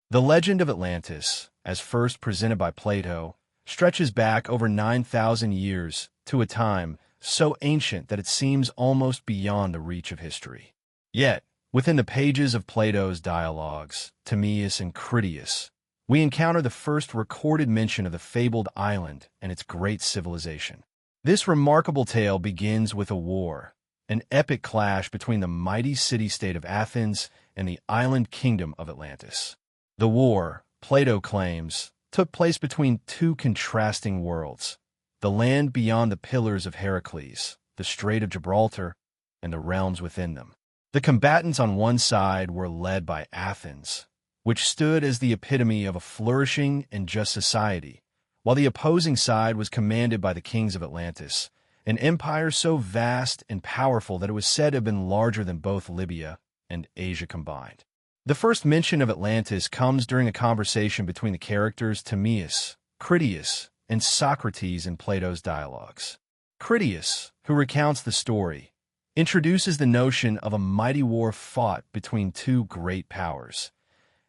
The legend of Atlantis, as first presented by Plato, stretches back over 9,000 years to a time so ancient that it seems almost beyond the reach of history. Yet, within the pages of Plato's dialogues, Timaeus and Critias, we encounter the first recorded mention of the fabled island and its great civilization. This remarkable tale begins with a war, an epic clash between the mighty city-state of Athens and the island kingdom of Atlantis. The war, Plato claims, took place between two contrasting worlds, the land beyond the Pillars of Heracles, the Strait of Gibraltar, and the realms within them. The combatants on one side were led by Athens, which stood as the epitome of a flourishing and just society, while the opposing side was commanded by the kings of Atlantis, an empire so vast and powerful that it was said to have been larger than both Libya and Asia combined. The first mention of Atlantis comes during a conversation between the characters Timaeus, Critias, and Socrates in Plato's dialogues. Critias, who recounts the story, introduces the notion of a mighty war fought between two great powers: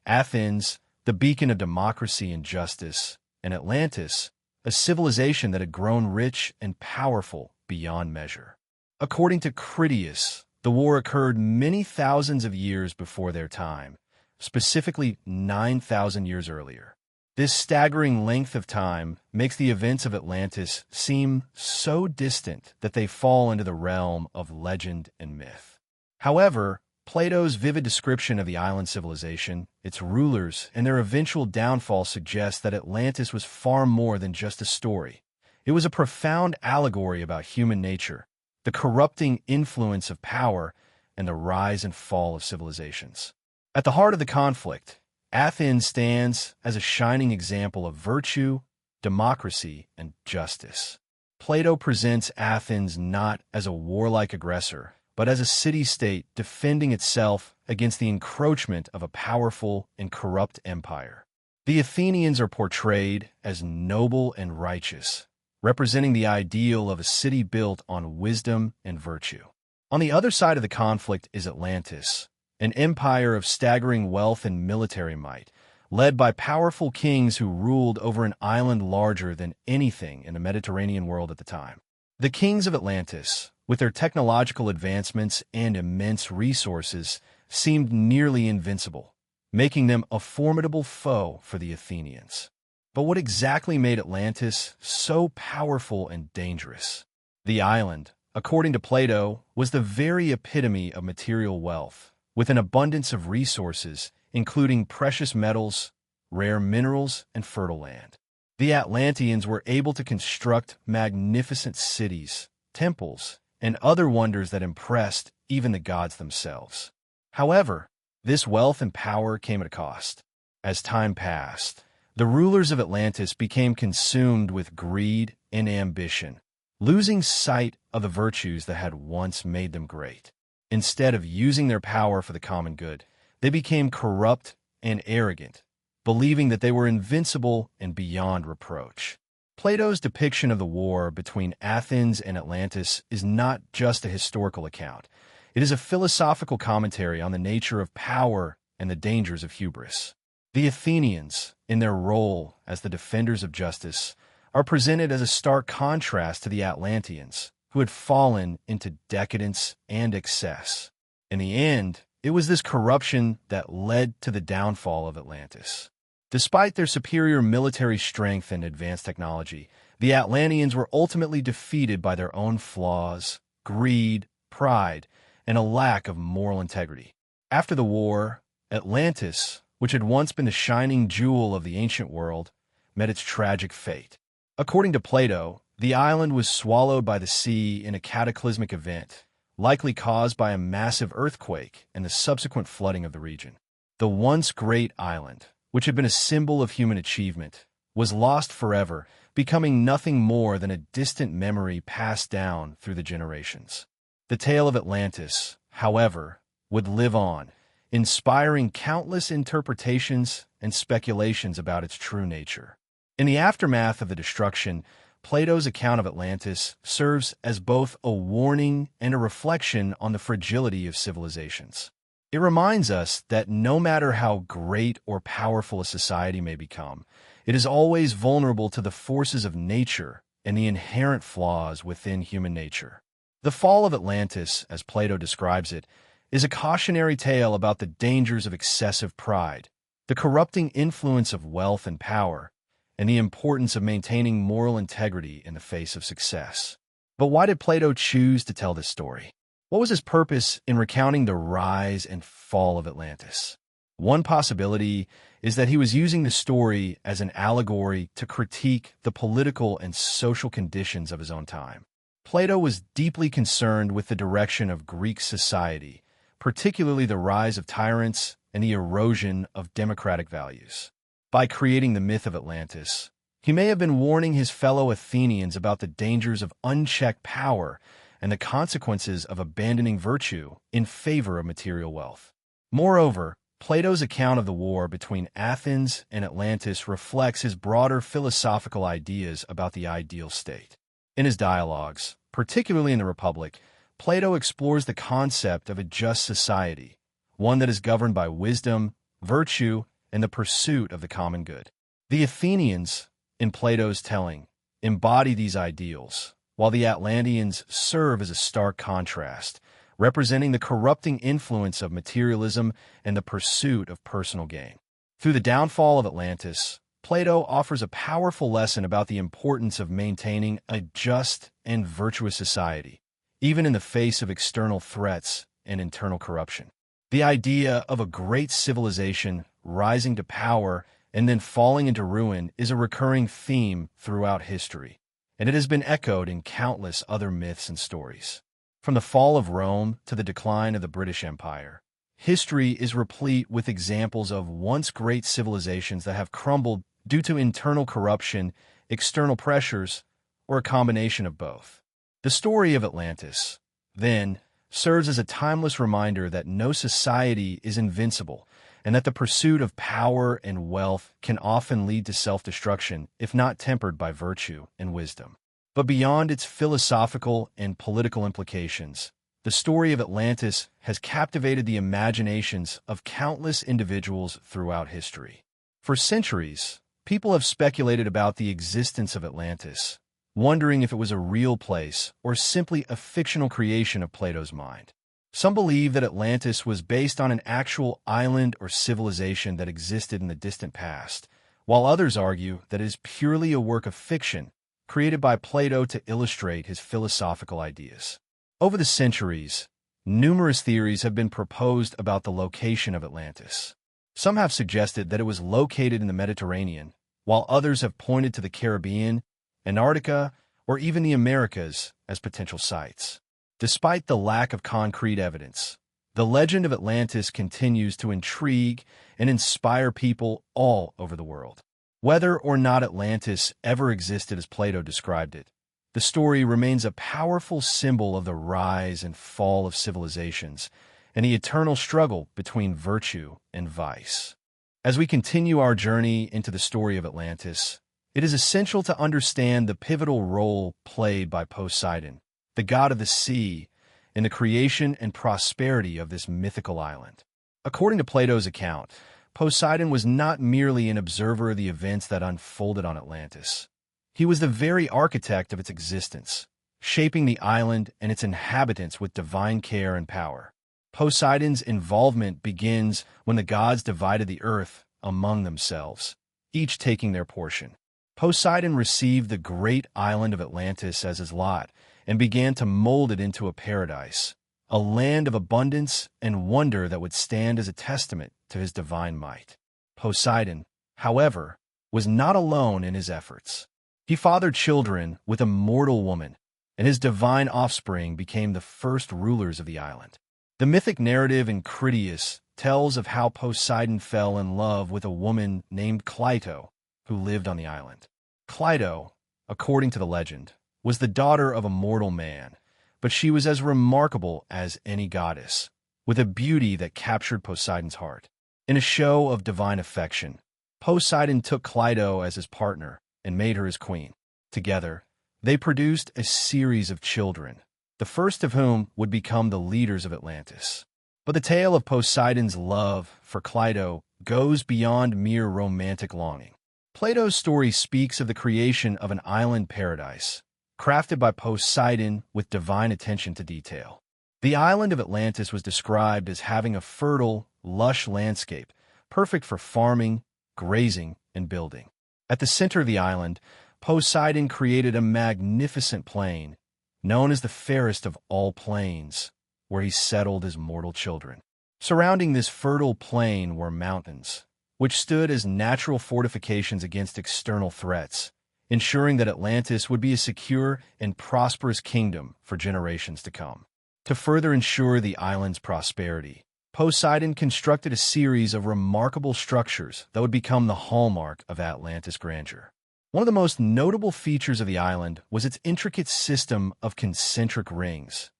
Athens, the beacon of democracy and justice, and Atlantis, a civilization that had grown rich and powerful beyond measure. According to Critias, the war occurred many thousands of years before their time, specifically 9,000 years earlier. This staggering length of time makes the events of Atlantis seem so distant that they fall into the realm of legend and myth. However, Plato's vivid description of the island civilization, its rulers, and their eventual downfall suggests that Atlantis was far more than just a story. It was a profound allegory about human nature, the corrupting influence of power, and the rise and fall of civilizations. At the heart of the conflict, Athens stands as a shining example of virtue, democracy, and justice. Plato presents Athens not as a warlike aggressor, but as a city-state defending itself against the encroachment of a powerful and corrupt empire. The Athenians are portrayed as noble and righteous, representing the ideal of a city built on wisdom and virtue. On the other side of the conflict is Atlantis, an empire of staggering wealth and military might, led by powerful kings who ruled over an island larger than anything in the Mediterranean world at the time. The kings of Atlantis, with their technological advancements and immense resources, seemed nearly invincible, making them a formidable foe for the Athenians. But what exactly made Atlantis so powerful and dangerous? The island, according to Plato, was the very epitome of material wealth, with an abundance of resources, including precious metals, rare minerals, and fertile land. The Atlanteans were able to construct magnificent cities, temples, and other wonders that impressed even the gods themselves. However, this wealth and power came at a cost. As time passed, the rulers of Atlantis became consumed with greed and ambition, losing sight of the virtues that had once made them great. Instead of using their power for the common good, they became corrupt and arrogant, believing that they were invincible and beyond reproach. Plato's depiction of the war between Athens and Atlantis is not just a historical account. It is a philosophical commentary on the nature of power and the dangers of hubris. The Athenians, in their role as the defenders of justice, are presented as a stark contrast to the Atlanteans, who had fallen into decadence and excess. In the end, it was this corruption that led to the downfall of Atlantis. Despite their superior military strength and advanced technology, the Atlanteans were ultimately defeated by their own flaws, greed, pride, and a lack of moral integrity. After the war, Atlantis, which had once been the shining jewel of the ancient world, met its tragic fate. According to Plato, the island was swallowed by the sea in a cataclysmic event, likely caused by a massive earthquake and the subsequent flooding of the region. The once great island, which had been a symbol of human achievement, was lost forever, becoming nothing more than a distant memory passed down through the generations. The tale of Atlantis, however, would live on, inspiring countless interpretations and speculations about its true nature. In the aftermath of the destruction, Plato's account of Atlantis serves as both a warning and a reflection on the fragility of civilizations. It reminds us that no matter how great or powerful a society may become, it is always vulnerable to the forces of nature and the inherent flaws within human nature. The fall of Atlantis, as Plato describes it, is a cautionary tale about the dangers of excessive pride, the corrupting influence of wealth and power, and the importance of maintaining moral integrity in the face of success. But why did Plato choose to tell this story? What was his purpose in recounting the rise and fall of Atlantis? One possibility is that he was using the story as an allegory to critique the political and social conditions of his own time. Plato was deeply concerned with the direction of Greek society, particularly the rise of tyrants and the erosion of democratic values. By creating the myth of Atlantis, he may have been warning his fellow Athenians about the dangers of unchecked power and the consequences of abandoning virtue in favor of material wealth. Moreover, Plato's account of the war between Athens and Atlantis reflects his broader philosophical ideas about the ideal state. In his dialogues, particularly in the Republic, Plato explores the concept of a just society, one that is governed by wisdom, virtue, and the pursuit of the common good. The Athenians, in Plato's telling, embody these ideals, while the Atlanteans serve as a stark contrast, representing the corrupting influence of materialism and the pursuit of personal gain. Through the downfall of Atlantis, Plato offers a powerful lesson about the importance of maintaining a just and virtuous society, even in the face of external threats and internal corruption. The idea of a great civilization rising to power and then falling into ruin is a recurring theme throughout history, and it has been echoed in countless other myths and stories. From the fall of Rome to the decline of the British Empire, history is replete with examples of once great civilizations that have crumbled due to internal corruption, external pressures, or a combination of both. The story of Atlantis, then, serves as a timeless reminder that no society is invincible and that the pursuit of power and wealth can often lead to self-destruction if not tempered by virtue and wisdom. But beyond its philosophical and political implications, the story of Atlantis has captivated the imaginations of countless individuals throughout history. For centuries, people have speculated about the existence of Atlantis, wondering if it was a real place or simply a fictional creation of Plato's mind. Some believe that Atlantis was based on an actual island or civilization that existed in the distant past, while others argue that it is purely a work of fiction created by Plato to illustrate his philosophical ideas. Over the centuries, numerous theories have been proposed about the location of Atlantis. Some have suggested that it was located in the Mediterranean, while others have pointed to the Caribbean, Antarctica, or even the Americas as potential sites. Despite the lack of concrete evidence, the legend of Atlantis continues to intrigue and inspire people all over the world. Whether or not Atlantis ever existed as Plato described it, the story remains a powerful symbol of the rise and fall of civilizations and the eternal struggle between virtue and vice. As we continue our journey into the story of Atlantis, it is essential to understand the pivotal role played by Poseidon, the god of the sea, in the creation and prosperity of this mythical island. According to Plato's account, Poseidon was not merely an observer of the events that unfolded on Atlantis. He was the very architect of its existence, shaping the island and its inhabitants with divine care and power. Poseidon's involvement begins when the gods divided the earth among themselves, each taking their portion. Poseidon received the great island of Atlantis as his lot and began to mold it into a paradise, a land of abundance and wonder that would stand as a testament to his divine might. Poseidon, however, was not alone in his efforts. He fathered children with a mortal woman, and his divine offspring became the first rulers of the island. The mythic narrative in Critias tells of how Poseidon fell in love with a woman named Plato, who lived on the island. Plato, according to the legend, was the daughter of a mortal man, but she was as remarkable as any goddess, with a beauty that captured Poseidon's heart. In a show of divine affection, Poseidon took Plato as his partner and made her his queen. Together, they produced a series of children, the first of whom would become the leaders of Atlantis. But the tale of Poseidon's love for Plato goes beyond mere romantic longing. Plato's story speaks of the creation of an island paradise, crafted by Poseidon with divine attention to detail. The island of Atlantis was described as having a fertile, lush landscape, perfect for farming, grazing, and building. At the center of the island, Poseidon created a magnificent plain, known as the fairest of all plains, where he settled his mortal children. Surrounding this fertile plain were mountains, which stood as natural fortifications against external threats, ensuring that Atlantis would be a secure and prosperous kingdom for generations to come. To further ensure the island's prosperity, Poseidon constructed a series of remarkable structures that would become the hallmark of Atlantis' grandeur. One of the most notable features of the island was its intricate system of concentric rings,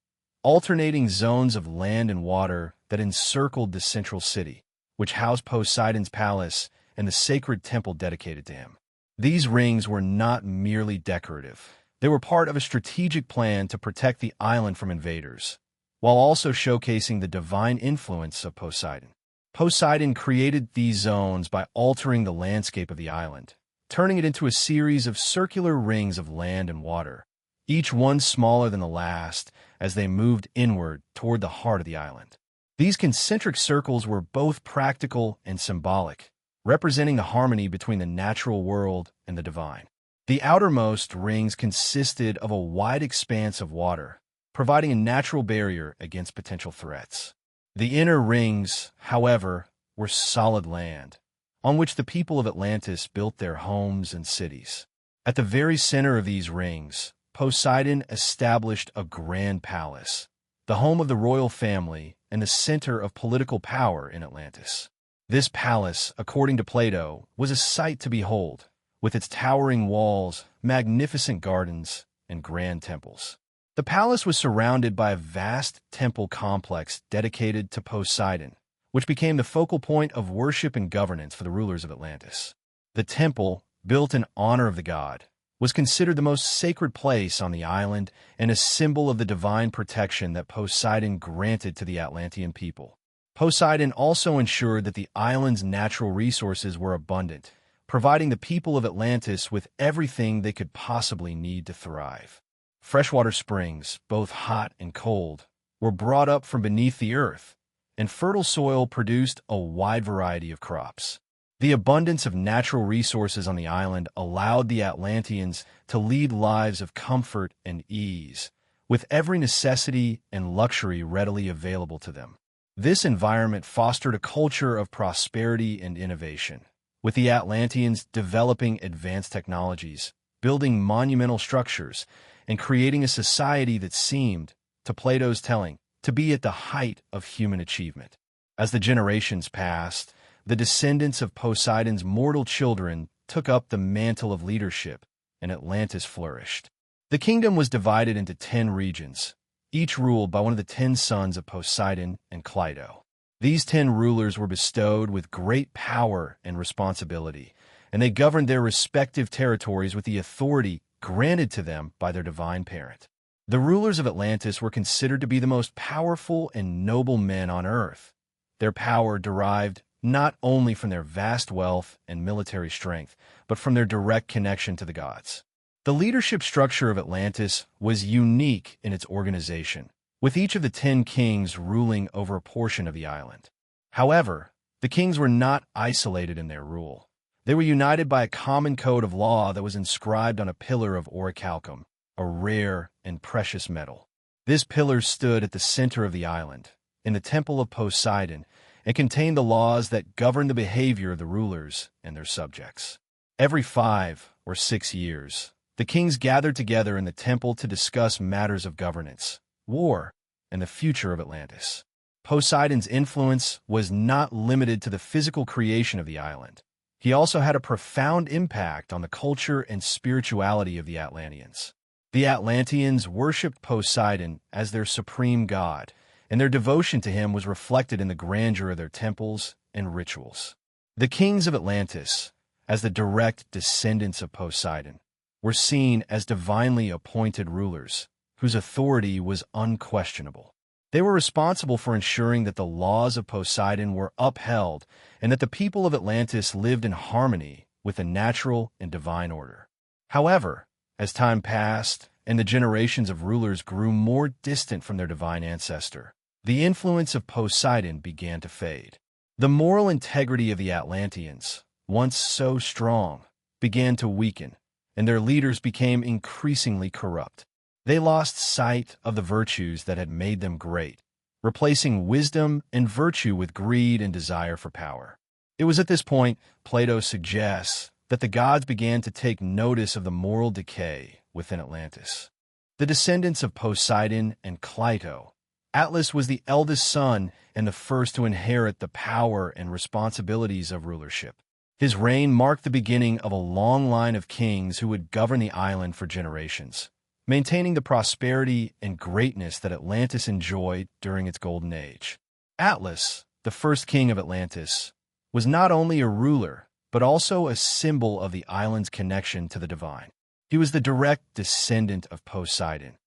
alternating zones of land and water that encircled the central city, which housed Poseidon's palace and the sacred temple dedicated to him. These rings were not merely decorative. They were part of a strategic plan to protect the island from invaders, while also showcasing the divine influence of Poseidon. Poseidon created these zones by altering the landscape of the island, turning it into a series of circular rings of land and water, each one smaller than the last as they moved inward toward the heart of the island. These concentric circles were both practical and symbolic, representing the harmony between the natural world and the divine. The outermost rings consisted of a wide expanse of water, providing a natural barrier against potential threats. The inner rings, however, were solid land, on which the people of Atlantis built their homes and cities. At the very center of these rings, Poseidon established a grand palace, the home of the royal family and the center of political power in Atlantis. This palace, according to Plato, was a sight to behold, with its towering walls, magnificent gardens, and grand temples. The palace was surrounded by a vast temple complex dedicated to Poseidon, which became the focal point of worship and governance for the rulers of Atlantis. The temple, built in honor of the god, was considered the most sacred place on the island and a symbol of the divine protection that Poseidon granted to the Atlantean people. Poseidon also ensured that the island's natural resources were abundant, providing the people of Atlantis with everything they could possibly need to thrive. Freshwater springs, both hot and cold, were brought up from beneath the earth, and fertile soil produced a wide variety of crops. The abundance of natural resources on the island allowed the Atlanteans to lead lives of comfort and ease, with every necessity and luxury readily available to them. This environment fostered a culture of prosperity and innovation, with the Atlanteans developing advanced technologies, building monumental structures, and creating a society that seemed, to Plato's telling, to be at the height of human achievement. As the generations passed, the descendants of Poseidon's mortal children took up the mantle of leadership, and Atlantis flourished. The kingdom was divided into 10 regions, each ruled by one of the 10 sons of Poseidon and Plato. These 10 rulers were bestowed with great power and responsibility, and they governed their respective territories with the authority granted to them by their divine parent. The rulers of Atlantis were considered to be the most powerful and noble men on earth. Their power derived not only from their vast wealth and military strength, but from their direct connection to the gods. The leadership structure of Atlantis was unique in its organization, with each of the 10 kings ruling over a portion of the island. However, the kings were not isolated in their rule. They were united by a common code of law that was inscribed on a pillar of orichalcum, a rare and precious metal. This pillar stood at the center of the island, in the temple of Poseidon, and contained the laws that governed the behavior of the rulers and their subjects. Every 5 or 6 years, the kings gathered together in the temple to discuss matters of governance, war, and the future of Atlantis. Poseidon's influence was not limited to the physical creation of the island. He also had a profound impact on the culture and spirituality of the Atlanteans. The Atlanteans worshipped Poseidon as their supreme god, and their devotion to him was reflected in the grandeur of their temples and rituals. The kings of Atlantis, as the direct descendants of Poseidon, were seen as divinely appointed rulers, whose authority was unquestionable. They were responsible for ensuring that the laws of Poseidon were upheld and that the people of Atlantis lived in harmony with the natural and divine order. However, as time passed and the generations of rulers grew more distant from their divine ancestor, the influence of Poseidon began to fade. The moral integrity of the Atlanteans, once so strong, began to weaken, and their leaders became increasingly corrupt. They lost sight of the virtues that had made them great, replacing wisdom and virtue with greed and desire for power. It was at this point Plato suggests that the gods began to take notice of the moral decay within Atlantis. The descendants of Poseidon and Cleito, Atlas was the eldest son and the first to inherit the power and responsibilities of rulership. His reign marked the beginning of a long line of kings who would govern the island for generations, maintaining the prosperity and greatness that Atlantis enjoyed during its golden age. Atlas, the first king of Atlantis, was not only a ruler, but also a symbol of the island's connection to the divine. He was the direct descendant of Poseidon,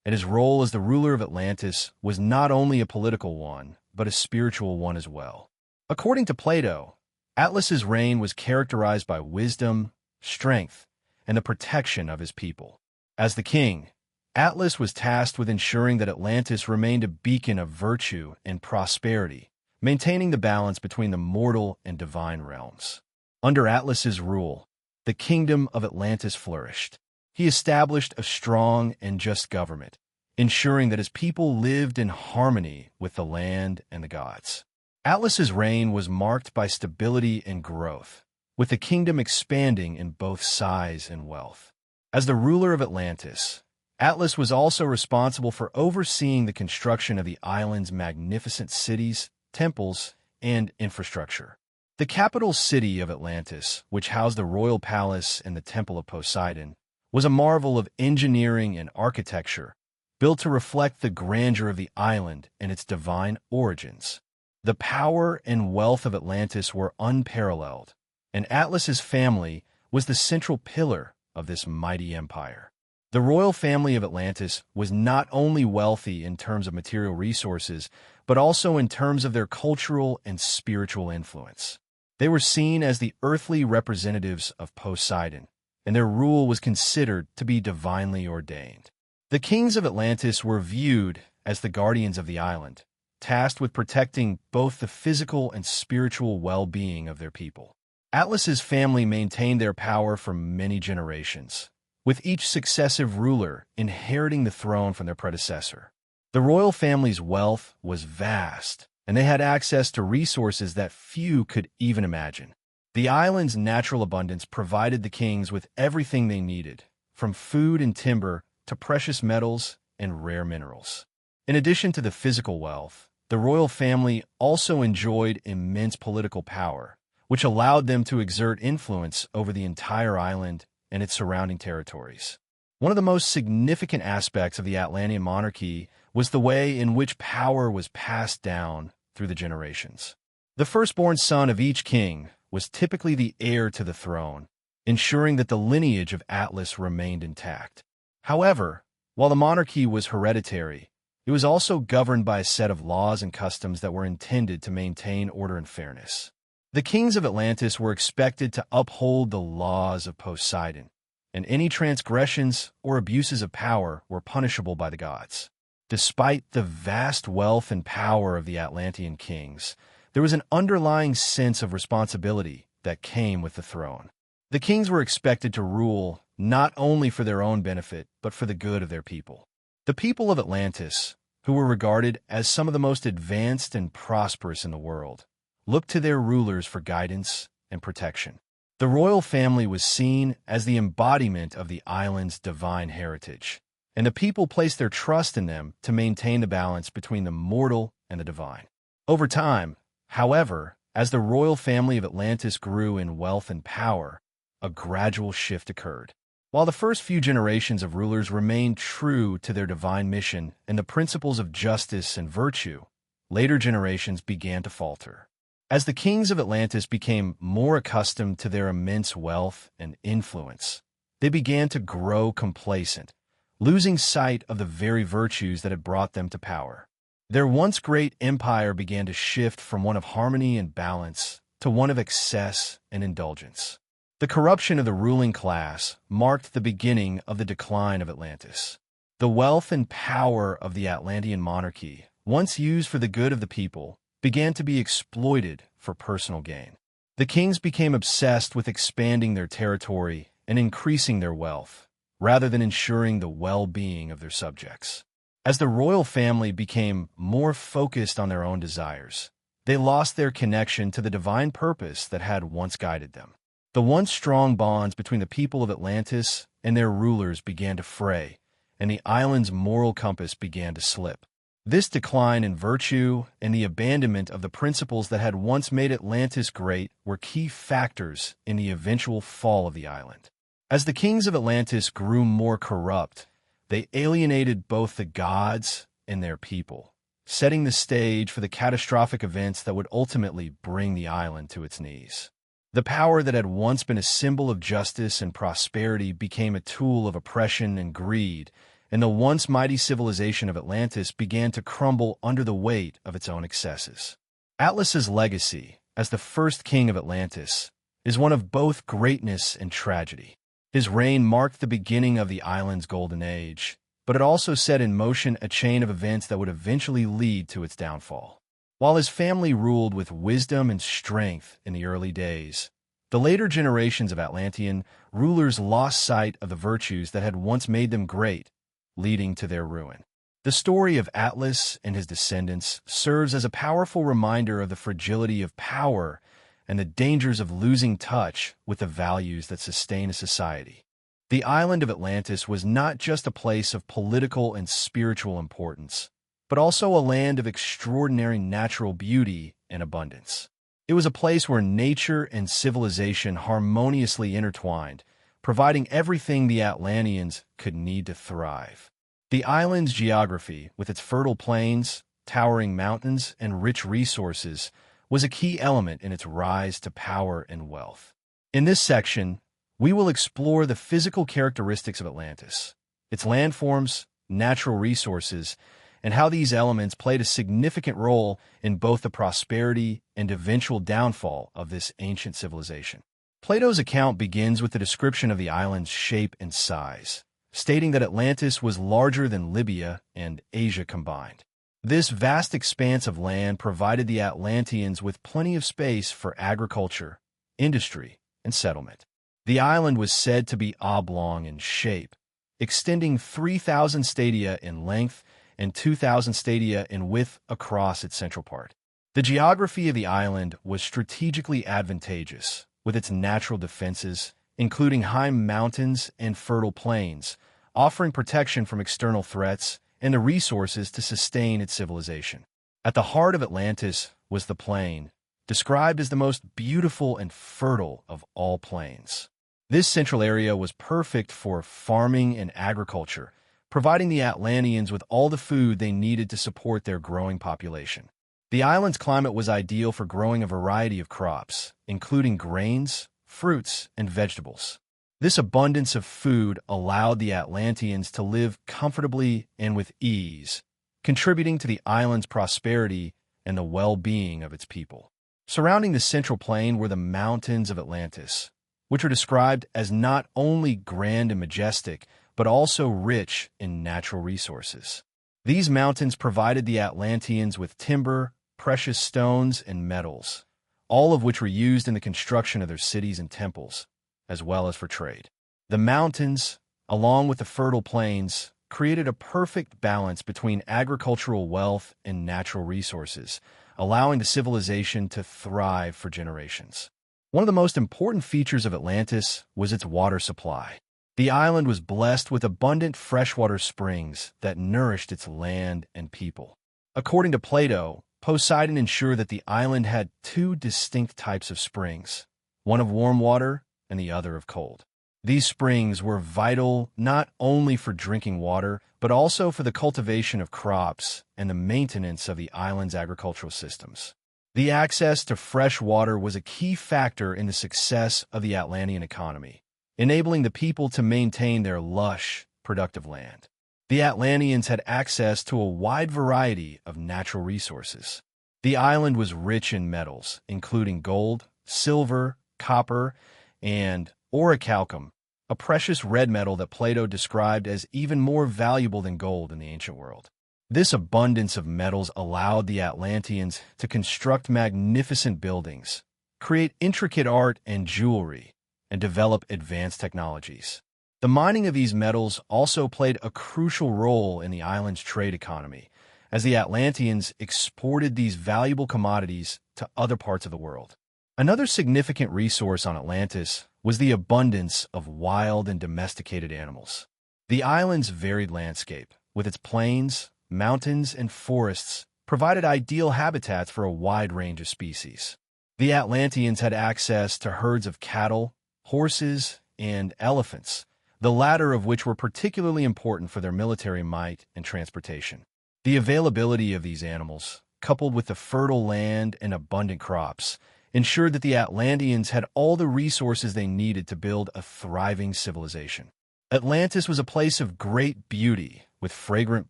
and his role as the ruler of Atlantis was not only a political one, but a spiritual one as well. According to Plato, Atlas's reign was characterized by wisdom, strength, and the protection of his people. As the king, Atlas was tasked with ensuring that Atlantis remained a beacon of virtue and prosperity, maintaining the balance between the mortal and divine realms. Under Atlas's rule, the kingdom of Atlantis flourished. He established a strong and just government, ensuring that his people lived in harmony with the land and the gods. Atlas's reign was marked by stability and growth, with the kingdom expanding in both size and wealth. As the ruler of Atlantis, Atlas was also responsible for overseeing the construction of the island's magnificent cities, temples, and infrastructure. The capital city of Atlantis, which housed the royal palace and the temple of Poseidon, was a marvel of engineering and architecture, built to reflect the grandeur of the island and its divine origins. The power and wealth of Atlantis were unparalleled, and Atlas's family was the central pillar of this mighty empire. The royal family of Atlantis was not only wealthy in terms of material resources, but also in terms of their cultural and spiritual influence. They were seen as the earthly representatives of Poseidon, and their rule was considered to be divinely ordained. The kings of Atlantis were viewed as the guardians of the island, tasked with protecting both the physical and spiritual well-being of their people. Atlas's family maintained their power for many generations, with each successive ruler inheriting the throne from their predecessor. The royal family's wealth was vast, and they had access to resources that few could even imagine. The island's natural abundance provided the kings with everything they needed, from food and timber to precious metals and rare minerals. In addition to the physical wealth, the royal family also enjoyed immense political power, which allowed them to exert influence over the entire island and its surrounding territories. One of the most significant aspects of the Atlantean monarchy was the way in which power was passed down through the generations. The firstborn son of each king was typically the heir to the throne, ensuring that the lineage of Atlas remained intact. However, while the monarchy was hereditary, it was also governed by a set of laws and customs that were intended to maintain order and fairness. The kings of Atlantis were expected to uphold the laws of Poseidon, and any transgressions or abuses of power were punishable by the gods. Despite the vast wealth and power of the Atlantean kings, there was an underlying sense of responsibility that came with the throne. The kings were expected to rule not only for their own benefit, but for the good of their people. The people of Atlantis, who were regarded as some of the most advanced and prosperous in the world, looked to their rulers for guidance and protection. The royal family was seen as the embodiment of the island's divine heritage, and the people placed their trust in them to maintain the balance between the mortal and the divine. Over time, however, as the royal family of Atlantis grew in wealth and power, a gradual shift occurred. While the first few generations of rulers remained true to their divine mission and the principles of justice and virtue, later generations began to falter. As the kings of Atlantis became more accustomed to their immense wealth and influence, they began to grow complacent, losing sight of the very virtues that had brought them to power. Their once great empire began to shift from one of harmony and balance to one of excess and indulgence. The corruption of the ruling class marked the beginning of the decline of Atlantis. The wealth and power of the Atlantean monarchy, once used for the good of the people, began to be exploited for personal gain. The kings became obsessed with expanding their territory and increasing their wealth, rather than ensuring the well-being of their subjects. As the royal family became more focused on their own desires, they lost their connection to the divine purpose that had once guided them. The once strong bonds between the people of Atlantis and their rulers began to fray, and the island's moral compass began to slip. This decline in virtue and the abandonment of the principles that had once made Atlantis great were key factors in the eventual fall of the island. As the kings of Atlantis grew more corrupt, they alienated both the gods and their people, setting the stage for the catastrophic events that would ultimately bring the island to its knees. The power that had once been a symbol of justice and prosperity became a tool of oppression and greed, and the once mighty civilization of Atlantis began to crumble under the weight of its own excesses. Atlas's legacy, as the first king of Atlantis, is one of both greatness and tragedy. His reign marked the beginning of the island's golden age, but it also set in motion a chain of events that would eventually lead to its downfall. While his family ruled with wisdom and strength in the early days, the later generations of Atlantean rulers lost sight of the virtues that had once made them great, leading to their ruin. The story of Atlas and his descendants serves as a powerful reminder of the fragility of power and the dangers of losing touch with the values that sustain a society. The island of Atlantis was not just a place of political and spiritual importance, but also a land of extraordinary natural beauty and abundance. It was a place where nature and civilization harmoniously intertwined, providing everything the Atlanteans could need to thrive. The island's geography, with its fertile plains, towering mountains, and rich resources, was a key element in its rise to power and wealth. In this section, we will explore the physical characteristics of Atlantis, its landforms, natural resources, and how these elements played a significant role in both the prosperity and eventual downfall of this ancient civilization. Plato's account begins with the description of the island's shape and size, stating that Atlantis was larger than Libya and Asia combined. This vast expanse of land provided the Atlanteans with plenty of space for agriculture, industry, and settlement. The island was said to be oblong in shape, extending 3,000 stadia in length and 2,000 stadia in width across its central part. The geography of the island was strategically advantageous, with its natural defenses, including high mountains and fertile plains, offering protection from external threats and the resources to sustain its civilization. At the heart of Atlantis was the plain, described as the most beautiful and fertile of all plains. This central area was perfect for farming and agriculture, providing the Atlanteans with all the food they needed to support their growing population. The island's climate was ideal for growing a variety of crops, including grains, fruits, and vegetables. This abundance of food allowed the Atlanteans to live comfortably and with ease, contributing to the island's prosperity and the well-being of its people. Surrounding the central plain were the mountains of Atlantis, which are described as not only grand and majestic, but also rich in natural resources. These mountains provided the Atlanteans with timber, precious stones, and metals, all of which were used in the construction of their cities and temples, as well as for trade. The mountains, along with the fertile plains, created a perfect balance between agricultural wealth and natural resources, allowing the civilization to thrive for generations. One of the most important features of Atlantis was its water supply. The island was blessed with abundant freshwater springs that nourished its land and people. According to Plato, Poseidon ensured that the island had two distinct types of springs, one of warm water and the other of cold. These springs were vital not only for drinking water, but also for the cultivation of crops and the maintenance of the island's agricultural systems. The access to fresh water was a key factor in the success of the Atlantean economy, enabling the people to maintain their lush, productive land. The Atlanteans had access to a wide variety of natural resources. The island was rich in metals, including gold, silver, copper, and orichalcum, a precious red metal that Plato described as even more valuable than gold in the ancient world. This abundance of metals allowed the Atlanteans to construct magnificent buildings, create intricate art and jewelry, and develop advanced technologies. The mining of these metals also played a crucial role in the island's trade economy, as the Atlanteans exported these valuable commodities to other parts of the world. Another significant resource on Atlantis was the abundance of wild and domesticated animals. The island's varied landscape, with its plains, mountains, and forests, provided ideal habitats for a wide range of species. The Atlanteans had access to herds of cattle, horses, and elephants, the latter of which were particularly important for their military might and transportation. The availability of these animals, coupled with the fertile land and abundant crops, ensured that the Atlanteans had all the resources they needed to build a thriving civilization. Atlantis was a place of great beauty, with fragrant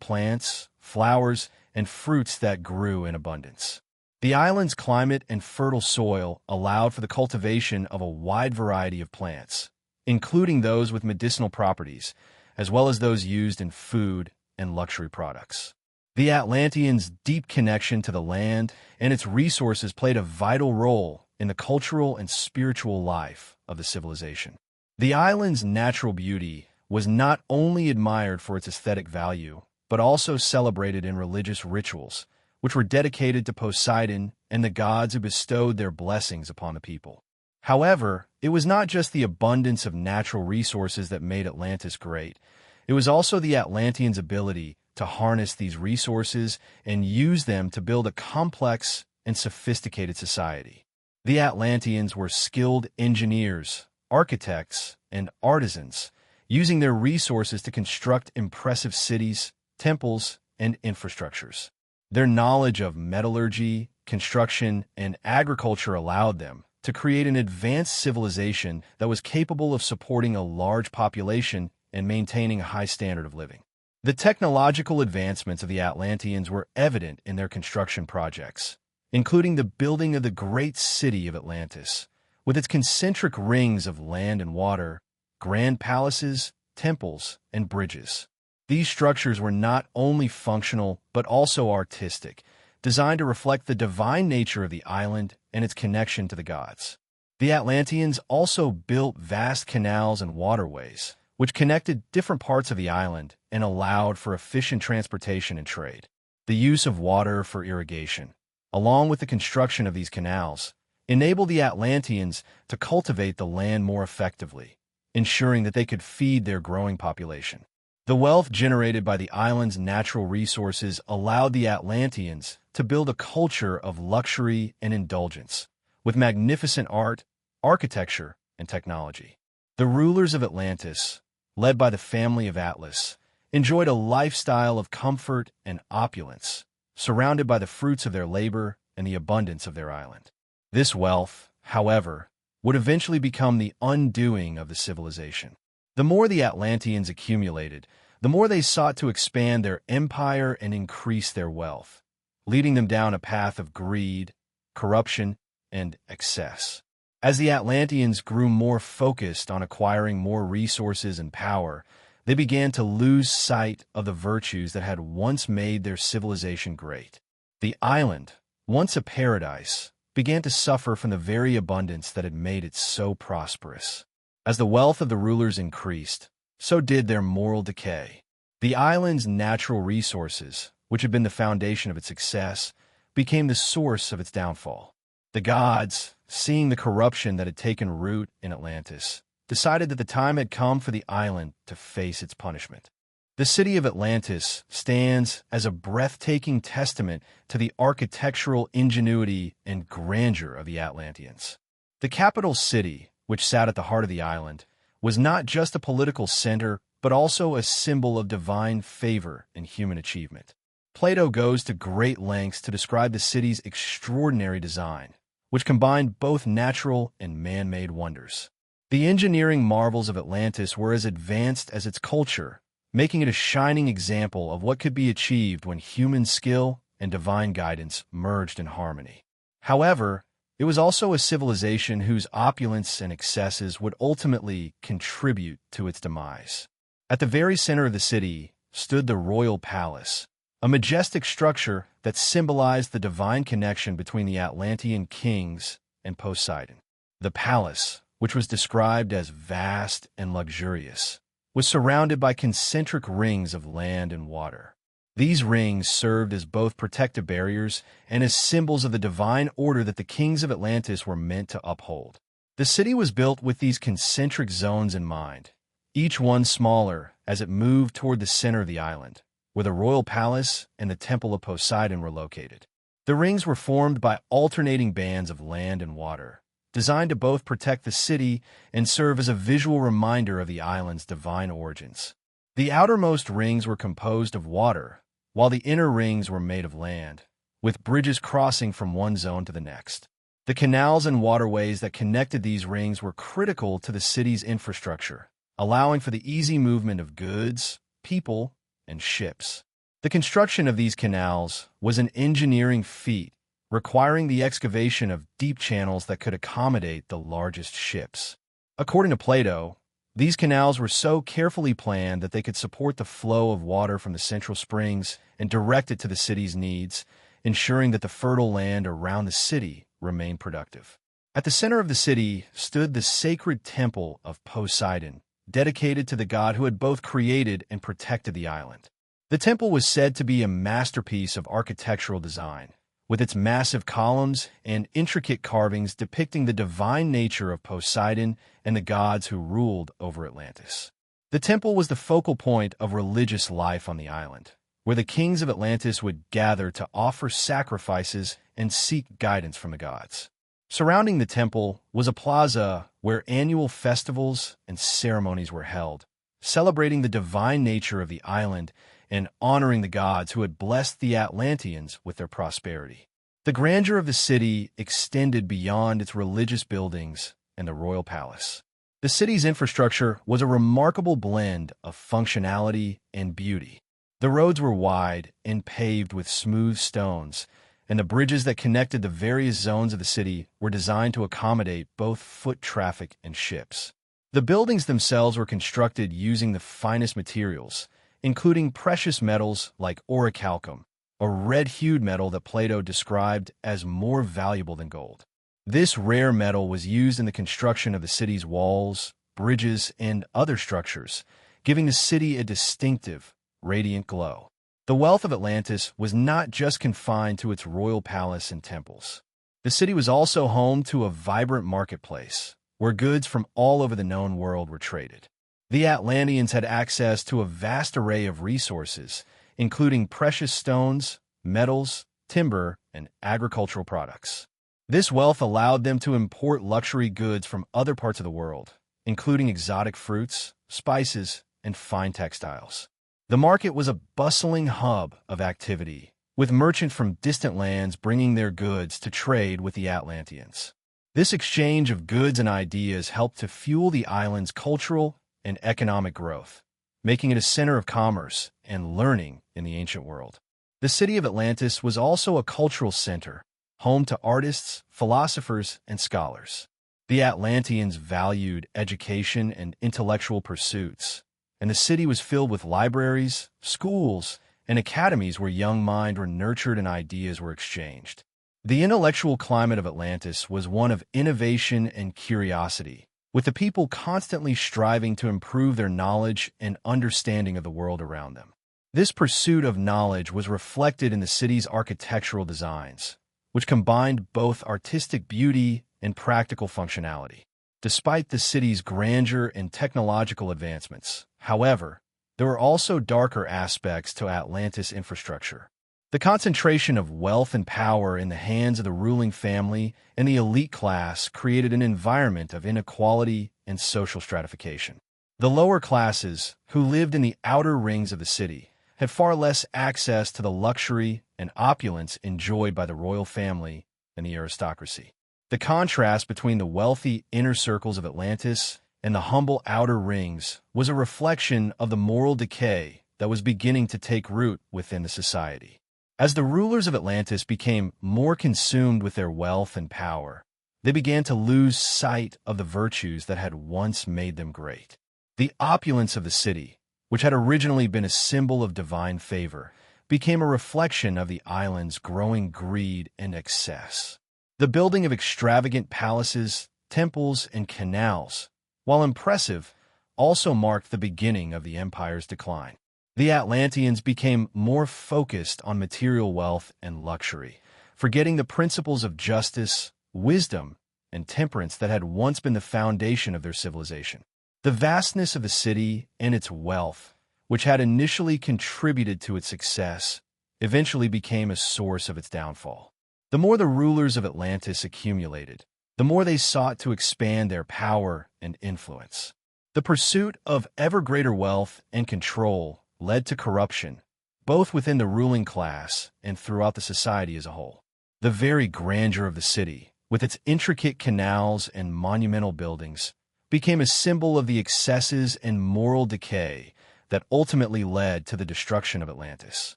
plants, flowers, and fruits that grew in abundance. The island's climate and fertile soil allowed for the cultivation of a wide variety of plants, including those with medicinal properties, as well as those used in food and luxury products. The Atlanteans' deep connection to the land and its resources played a vital role in the cultural and spiritual life of the civilization. The island's natural beauty was not only admired for its aesthetic value, but also celebrated in religious rituals, which were dedicated to Poseidon and the gods who bestowed their blessings upon the people. However, it was not just the abundance of natural resources that made Atlantis great. It was also the Atlanteans' ability to harness these resources and use them to build a complex and sophisticated society. The Atlanteans were skilled engineers, architects, and artisans, using their resources to construct impressive cities, temples, and infrastructures. Their knowledge of metallurgy, construction, and agriculture allowed them to create an advanced civilization that was capable of supporting a large population and maintaining a high standard of living. The technological advancements of the Atlanteans were evident in their construction projects, including the building of the great city of Atlantis, with its concentric rings of land and water, grand palaces, temples, and bridges. These structures were not only functional but also artistic, designed to reflect the divine nature of the island and its connection to the gods. The Atlanteans also built vast canals and waterways, which connected different parts of the island and allowed for efficient transportation and trade. The use of water for irrigation, along with the construction of these canals, enabled the Atlanteans to cultivate the land more effectively, ensuring that they could feed their growing population. The wealth generated by the island's natural resources allowed the Atlanteans to build a culture of luxury and indulgence, with magnificent art, architecture, and technology. The rulers of Atlantis, led by the family of Atlas, enjoyed a lifestyle of comfort and opulence, surrounded by the fruits of their labor and the abundance of their island. This wealth, however, would eventually become the undoing of the civilization. The more the Atlanteans accumulated, the more they sought to expand their empire and increase their wealth, leading them down a path of greed, corruption, and excess. As the Atlanteans grew more focused on acquiring more resources and power, they began to lose sight of the virtues that had once made their civilization great. The island, once a paradise, began to suffer from the very abundance that had made it so prosperous. As the wealth of the rulers increased, so did their moral decay. The island's natural resources, which had been the foundation of its success, became the source of its downfall. The gods, seeing the corruption that had taken root in Atlantis, decided that the time had come for the island to face its punishment. The city of Atlantis stands as a breathtaking testament to the architectural ingenuity and grandeur of the Atlanteans. The capital city, which sat at the heart of the island, was not just a political center, but also a symbol of divine favor and human achievement. Plato goes to great lengths to describe the city's extraordinary design, which combined both natural and man-made wonders. The engineering marvels of Atlantis were as advanced as its culture, making it a shining example of what could be achieved when human skill and divine guidance merged in harmony. However, it was also a civilization whose opulence and excesses would ultimately contribute to its demise. At the very center of the city stood the royal palace, a majestic structure that symbolized the divine connection between the Atlantean kings and Poseidon. The palace, which was described as vast and luxurious, was surrounded by concentric rings of land and water. These rings served as both protective barriers and as symbols of the divine order that the kings of Atlantis were meant to uphold. The city was built with these concentric zones in mind, each one smaller as it moved toward the center of the island, where the royal palace and the temple of Poseidon were located. The rings were formed by alternating bands of land and water, designed to both protect the city and serve as a visual reminder of the island's divine origins. The outermost rings were composed of water, while the inner rings were made of land, with bridges crossing from one zone to the next. The canals and waterways that connected these rings were critical to the city's infrastructure, allowing for the easy movement of goods, people, and ships. The construction of these canals was an engineering feat, requiring the excavation of deep channels that could accommodate the largest ships. According to Plato, these canals were so carefully planned that they could support the flow of water from the central springs and direct it to the city's needs, ensuring that the fertile land around the city remained productive. At the center of the city stood the sacred temple of Poseidon, dedicated to the god who had both created and protected the island. The temple was said to be a masterpiece of architectural design, with its massive columns and intricate carvings depicting the divine nature of Poseidon and the gods who ruled over Atlantis. The temple was the focal point of religious life on the island, where the kings of Atlantis would gather to offer sacrifices and seek guidance from the gods. Surrounding the temple was a plaza where annual festivals and ceremonies were held, celebrating the divine nature of the island and honoring the gods who had blessed the Atlanteans with their prosperity. The grandeur of the city extended beyond its religious buildings and the royal palace. The city's infrastructure was a remarkable blend of functionality and beauty. The roads were wide and paved with smooth stones, and the bridges that connected the various zones of the city were designed to accommodate both foot traffic and ships. The buildings themselves were constructed using the finest materials, including precious metals like orichalcum, a red-hued metal that Plato described as more valuable than gold. This rare metal was used in the construction of the city's walls, bridges, and other structures, giving the city a distinctive, radiant glow. The wealth of Atlantis was not just confined to its royal palace and temples. The city was also home to a vibrant marketplace, where goods from all over the known world were traded. The Atlanteans had access to a vast array of resources, including precious stones, metals, timber, and agricultural products. This wealth allowed them to import luxury goods from other parts of the world, including exotic fruits, spices, and fine textiles. The market was a bustling hub of activity, with merchants from distant lands bringing their goods to trade with the Atlanteans. This exchange of goods and ideas helped to fuel the island's cultural and economic growth, making it a center of commerce and learning in the ancient world. The city of Atlantis was also a cultural center, home to artists, philosophers, and scholars. The Atlanteans valued education and intellectual pursuits, and the city was filled with libraries, schools, and academies where young minds were nurtured and ideas were exchanged. The intellectual climate of Atlantis was one of innovation and curiosity, with the people constantly striving to improve their knowledge and understanding of the world around them. This pursuit of knowledge was reflected in the city's architectural designs, which combined both artistic beauty and practical functionality. Despite the city's grandeur and technological advancements, however, there were also darker aspects to Atlantis' infrastructure. The concentration of wealth and power in the hands of the ruling family and the elite class created an environment of inequality and social stratification. The lower classes, who lived in the outer rings of the city, had far less access to the luxury and opulence enjoyed by the royal family and the aristocracy. The contrast between the wealthy inner circles of Atlantis and the humble outer rings was a reflection of the moral decay that was beginning to take root within the society. As the rulers of Atlantis became more consumed with their wealth and power, they began to lose sight of the virtues that had once made them great. The opulence of the city, which had originally been a symbol of divine favor, became a reflection of the island's growing greed and excess. The building of extravagant palaces, temples, and canals, while impressive, also marked the beginning of the empire's decline. The Atlanteans became more focused on material wealth and luxury, forgetting the principles of justice, wisdom, and temperance that had once been the foundation of their civilization. The vastness of the city and its wealth, which had initially contributed to its success, eventually became a source of its downfall. The more the rulers of Atlantis accumulated, the more they sought to expand their power and influence. The pursuit of ever greater wealth and control led to corruption, both within the ruling class and throughout the society as a whole. The very grandeur of the city, with its intricate canals and monumental buildings, became a symbol of the excesses and moral decay that ultimately led to the destruction of Atlantis.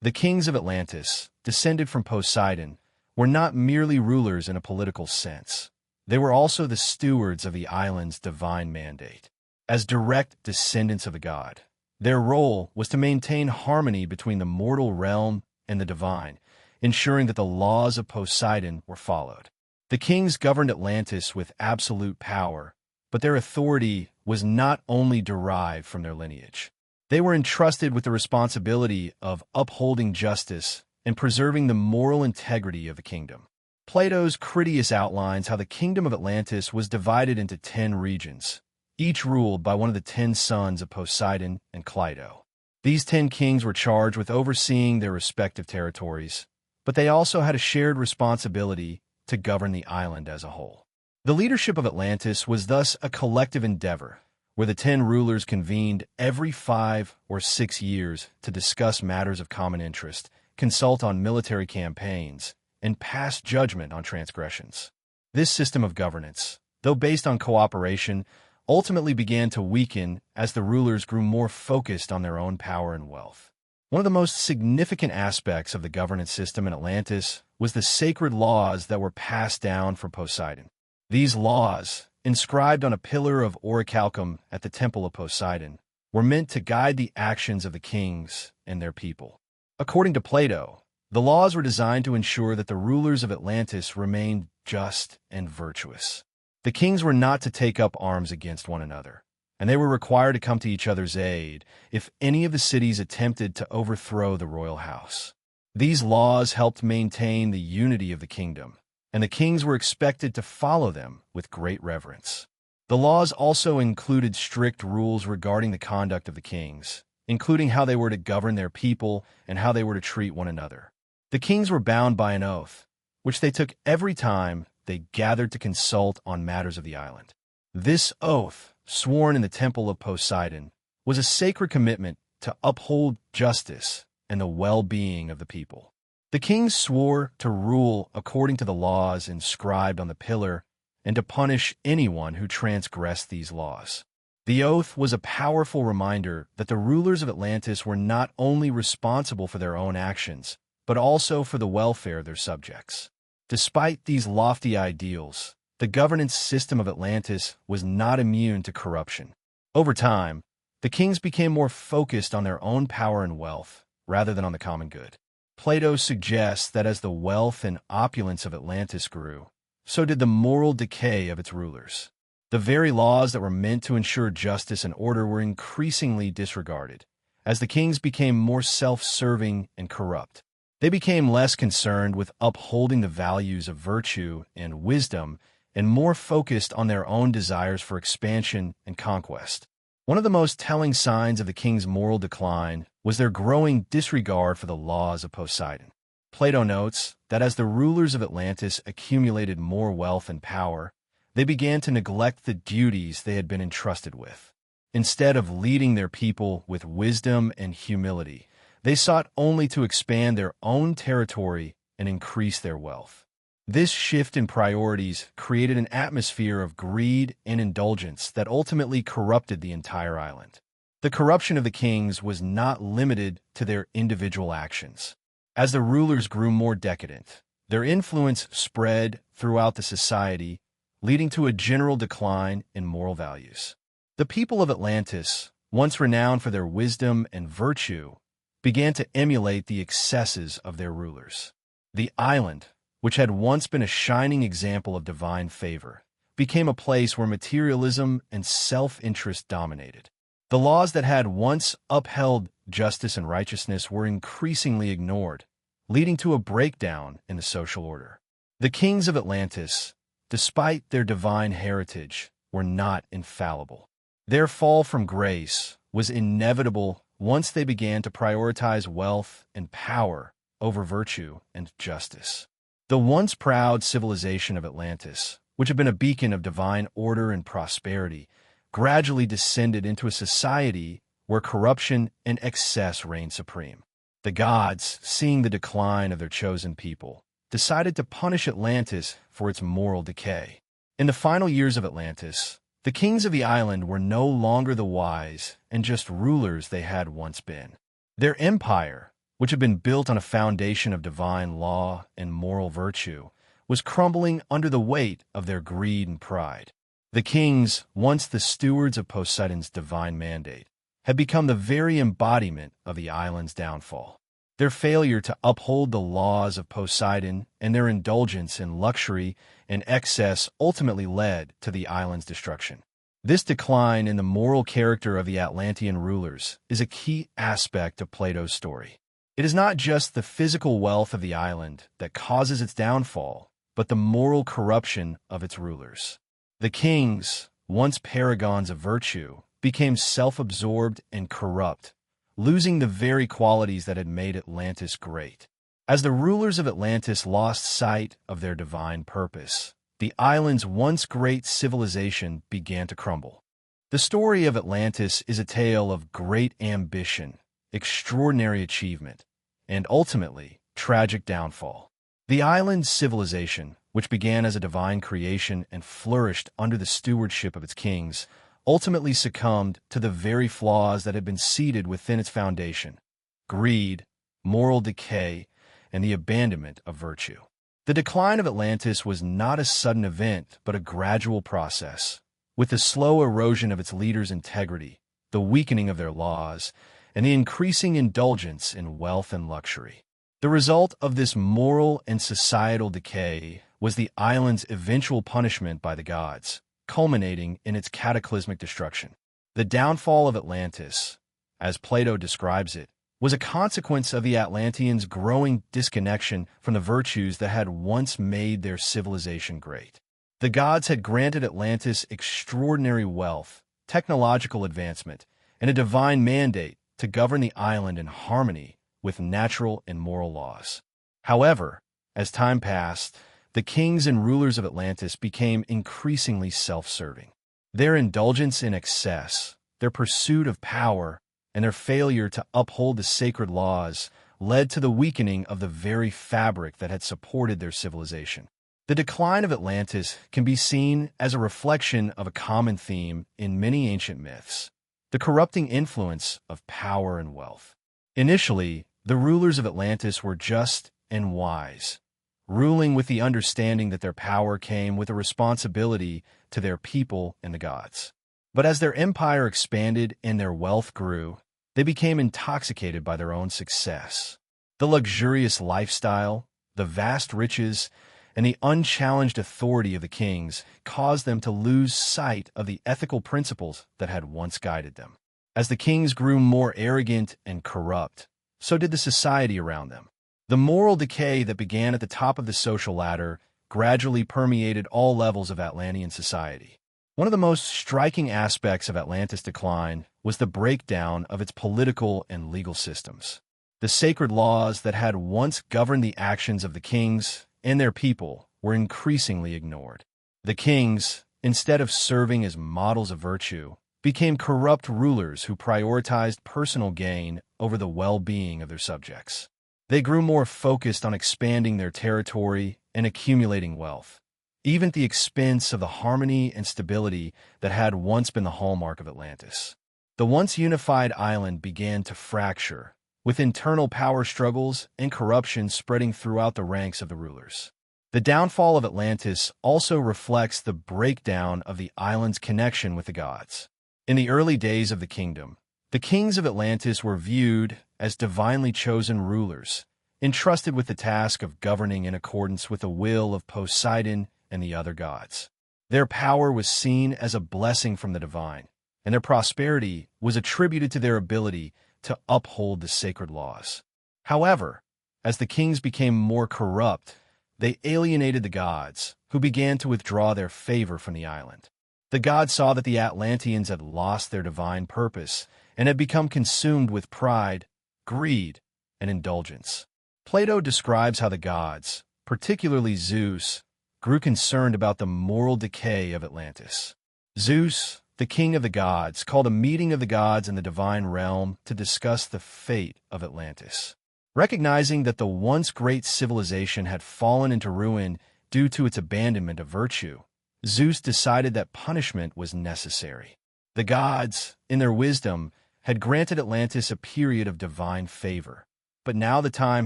The kings of Atlantis, descended from Poseidon, were not merely rulers in a political sense. They were also the stewards of the island's divine mandate. As direct descendants of the god, their role was to maintain harmony between the mortal realm and the divine, ensuring that the laws of Poseidon were followed. The kings governed Atlantis with absolute power, but their authority was not only derived from their lineage. They were entrusted with the responsibility of upholding justice and preserving the moral integrity of the kingdom. Plato's Critias outlines how the kingdom of Atlantis was divided into 10 regions, each ruled by one of the 10 sons of Poseidon and Plato. These 10 kings were charged with overseeing their respective territories, but they also had a shared responsibility to govern the island as a whole. The leadership of Atlantis was thus a collective endeavor, where the 10 rulers convened every 5 or 6 years to discuss matters of common interest, consult on military campaigns, and pass judgment on transgressions. This system of governance, though based on cooperation, ultimately began to weaken as the rulers grew more focused on their own power and wealth. One of the most significant aspects of the governance system in Atlantis was the sacred laws that were passed down from Poseidon. These laws, inscribed on a pillar of orichalcum at the temple of Poseidon, were meant to guide the actions of the kings and their people. According to Plato, the laws were designed to ensure that the rulers of Atlantis remained just and virtuous. The kings were not to take up arms against one another, and they were required to come to each other's aid if any of the cities attempted to overthrow the royal house. These laws helped maintain the unity of the kingdom, and the kings were expected to follow them with great reverence. The laws also included strict rules regarding the conduct of the kings, including how they were to govern their people and how they were to treat one another. The kings were bound by an oath, which they took every time they gathered to consult on matters of the island. This oath, sworn in the temple of Poseidon, was a sacred commitment to uphold justice and the well-being of the people. The kings swore to rule according to the laws inscribed on the pillar and to punish anyone who transgressed these laws. The oath was a powerful reminder that the rulers of Atlantis were not only responsible for their own actions, but also for the welfare of their subjects. Despite these lofty ideals, the governance system of Atlantis was not immune to corruption. Over time, the kings became more focused on their own power and wealth, rather than on the common good. Plato suggests that as the wealth and opulence of Atlantis grew, so did the moral decay of its rulers. The very laws that were meant to ensure justice and order were increasingly disregarded, as the kings became more self-serving and corrupt. They became less concerned with upholding the values of virtue and wisdom and more focused on their own desires for expansion and conquest. One of the most telling signs of the king's moral decline was their growing disregard for the laws of Poseidon. Plato notes that as the rulers of Atlantis accumulated more wealth and power, they began to neglect the duties they had been entrusted with. Instead of leading their people with wisdom and humility, they sought only to expand their own territory and increase their wealth. This shift in priorities created an atmosphere of greed and indulgence that ultimately corrupted the entire island. The corruption of the kings was not limited to their individual actions. As the rulers grew more decadent, their influence spread throughout the society, leading to a general decline in moral values. The people of Atlantis, once renowned for their wisdom and virtue, began to emulate the excesses of their rulers. The island, which had once been a shining example of divine favor, became a place where materialism and self-interest dominated. The laws that had once upheld justice and righteousness were increasingly ignored, leading to a breakdown in the social order. The kings of Atlantis, despite their divine heritage, were not infallible. Their fall from grace was inevitable once they began to prioritize wealth and power over virtue and justice. The once proud civilization of Atlantis, which had been a beacon of divine order and prosperity, gradually descended into a society where corruption and excess reigned supreme. The gods, seeing the decline of their chosen people, decided to punish Atlantis for its moral decay. In the final years of Atlantis, the kings of the island were no longer the wise and just rulers they had once been. Their empire, which had been built on a foundation of divine law and moral virtue, was crumbling under the weight of their greed and pride. The kings, once the stewards of Poseidon's divine mandate, had become the very embodiment of the island's downfall. Their failure to uphold the laws of Poseidon and their indulgence in luxury and excess ultimately led to the island's destruction. This decline in the moral character of the Atlantean rulers is a key aspect of Plato's story. It is not just the physical wealth of the island that causes its downfall, but the moral corruption of its rulers. The kings, once paragons of virtue, became self-absorbed and corrupt, losing the very qualities that had made Atlantis great. As the rulers of Atlantis lost sight of their divine purpose, the island's once great civilization began to crumble. The story of Atlantis is a tale of great ambition, extraordinary achievement, and ultimately, tragic downfall. The island's civilization, which began as a divine creation and flourished under the stewardship of its kings, ultimately succumbed to the very flaws that had been seeded within its foundation: greed, moral decay, and the abandonment of virtue. The decline of Atlantis was not a sudden event, but a gradual process, with the slow erosion of its leaders' integrity, the weakening of their laws, and the increasing indulgence in wealth and luxury. The result of this moral and societal decay was the island's eventual punishment by the gods, culminating in its cataclysmic destruction. The downfall of Atlantis, as Plato describes it, was a consequence of the Atlanteans' growing disconnection from the virtues that had once made their civilization great. The gods had granted Atlantis extraordinary wealth, technological advancement, and a divine mandate to govern the island in harmony with natural and moral laws. However, as time passed, the kings and rulers of Atlantis became increasingly self-serving. Their indulgence in excess, their pursuit of power, and their failure to uphold the sacred laws led to the weakening of the very fabric that had supported their civilization. The decline of Atlantis can be seen as a reflection of a common theme in many ancient myths: the corrupting influence of power and wealth. Initially, the rulers of Atlantis were just and wise, ruling with the understanding that their power came with a responsibility to their people and the gods. But as their empire expanded and their wealth grew, they became intoxicated by their own success. The luxurious lifestyle, the vast riches, and the unchallenged authority of the kings caused them to lose sight of the ethical principles that had once guided them. As the kings grew more arrogant and corrupt, so did the society around them. The moral decay that began at the top of the social ladder gradually permeated all levels of Atlantean society. One of the most striking aspects of Atlantis' decline was the breakdown of its political and legal systems. The sacred laws that had once governed the actions of the kings and their people were increasingly ignored. The kings, instead of serving as models of virtue, became corrupt rulers who prioritized personal gain over the well-being of their subjects. They grew more focused on expanding their territory and accumulating wealth, even at the expense of the harmony and stability that had once been the hallmark of Atlantis. The once unified island began to fracture, with internal power struggles and corruption spreading throughout the ranks of the rulers. The downfall of Atlantis also reflects the breakdown of the island's connection with the gods. In the early days of the kingdom, the kings of Atlantis were viewed as divinely chosen rulers, entrusted with the task of governing in accordance with the will of Poseidon and the other gods. Their power was seen as a blessing from the divine, and their prosperity was attributed to their ability to uphold the sacred laws. However, as the kings became more corrupt, they alienated the gods, who began to withdraw their favor from the island. The gods saw that the Atlanteans had lost their divine purpose and had become consumed with pride, greed, and indulgence. Plato describes how the gods, particularly Zeus, grew concerned about the moral decay of Atlantis. Zeus, the king of the gods, called a meeting of the gods in the divine realm to discuss the fate of Atlantis. Recognizing that the once great civilization had fallen into ruin due to its abandonment of virtue, Zeus decided that punishment was necessary. The gods, in their wisdom, had granted Atlantis a period of divine favor, but now the time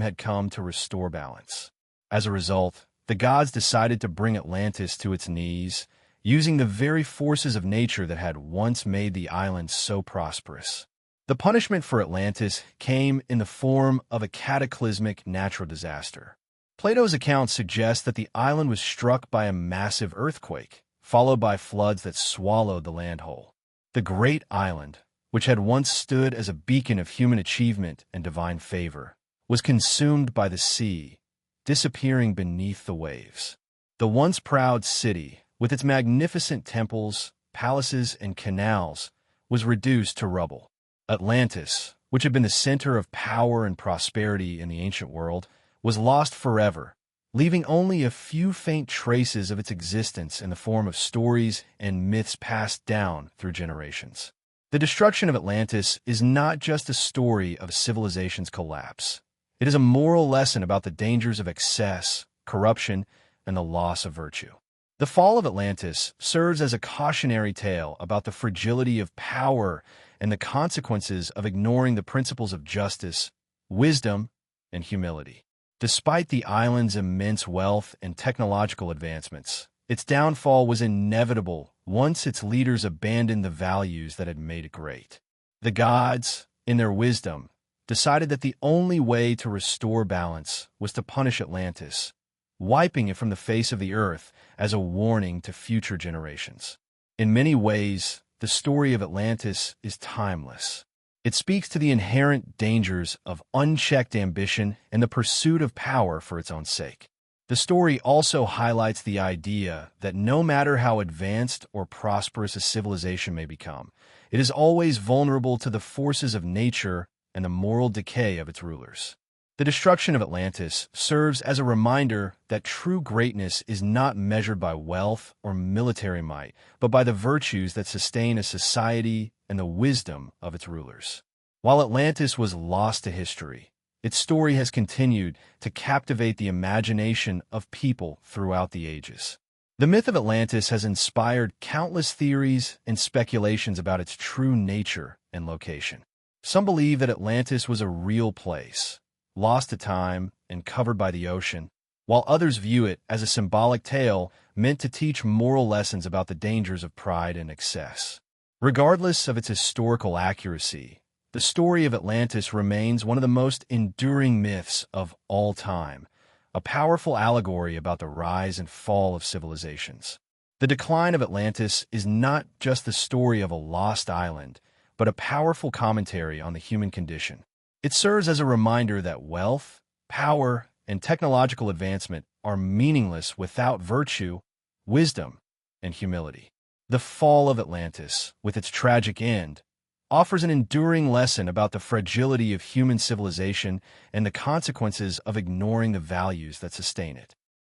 had come to restore balance. As a result, the gods decided to bring Atlantis to its knees, using the very forces of nature that had once made the island so prosperous. The punishment for Atlantis came in the form of a cataclysmic natural disaster. Plato's account suggests that the island was struck by a massive earthquake, followed by floods that swallowed the land whole. The great island, which had once stood as a beacon of human achievement and divine favor, was consumed by the sea, disappearing beneath the waves. The once proud city, with its magnificent temples, palaces, and canals, was reduced to rubble. Atlantis, which had been the center of power and prosperity in the ancient world, was lost forever, leaving only a few faint traces of its existence in the form of stories and myths passed down through generations. The destruction of Atlantis is not just a story of a civilization's collapse. It is a moral lesson about the dangers of excess, corruption, and the loss of virtue. The fall of Atlantis serves as a cautionary tale about the fragility of power and the consequences of ignoring the principles of justice, wisdom, and humility. Despite the island's immense wealth and technological advancements, its downfall was inevitable once its leaders abandoned the values that had made it great. The gods, in their wisdom, decided that the only way to restore balance was to punish Atlantis, wiping it from the face of the earth as a warning to future generations. In many ways, the story of Atlantis is timeless. It speaks to the inherent dangers of unchecked ambition and the pursuit of power for its own sake. The story also highlights the idea that no matter how advanced or prosperous a civilization may become, it is always vulnerable to the forces of nature and the moral decay of its rulers. The destruction of Atlantis serves as a reminder that true greatness is not measured by wealth or military might, but by the virtues that sustain a society and the wisdom of its rulers. While Atlantis was lost to history, its story has continued to captivate the imagination of people throughout the ages. The myth of Atlantis has inspired countless theories and speculations about its true nature and location. Some believe that Atlantis was a real place, lost to time and covered by the ocean, while others view it as a symbolic tale meant to teach moral lessons about the dangers of pride and excess. Regardless of its historical accuracy, the story of Atlantis remains one of the most enduring myths of all time, a powerful allegory about the rise and fall of civilizations. The Decline of Atlantis is not just the story of a lost island, but a powerful commentary on the human condition. It serves as a reminder that wealth, power, and technological advancement are meaningless without virtue, wisdom, and humility. The fall of Atlantis, with its tragic end, offers an enduring lesson about the fragility of human civilization and the consequences of ignoring the values that sustain it.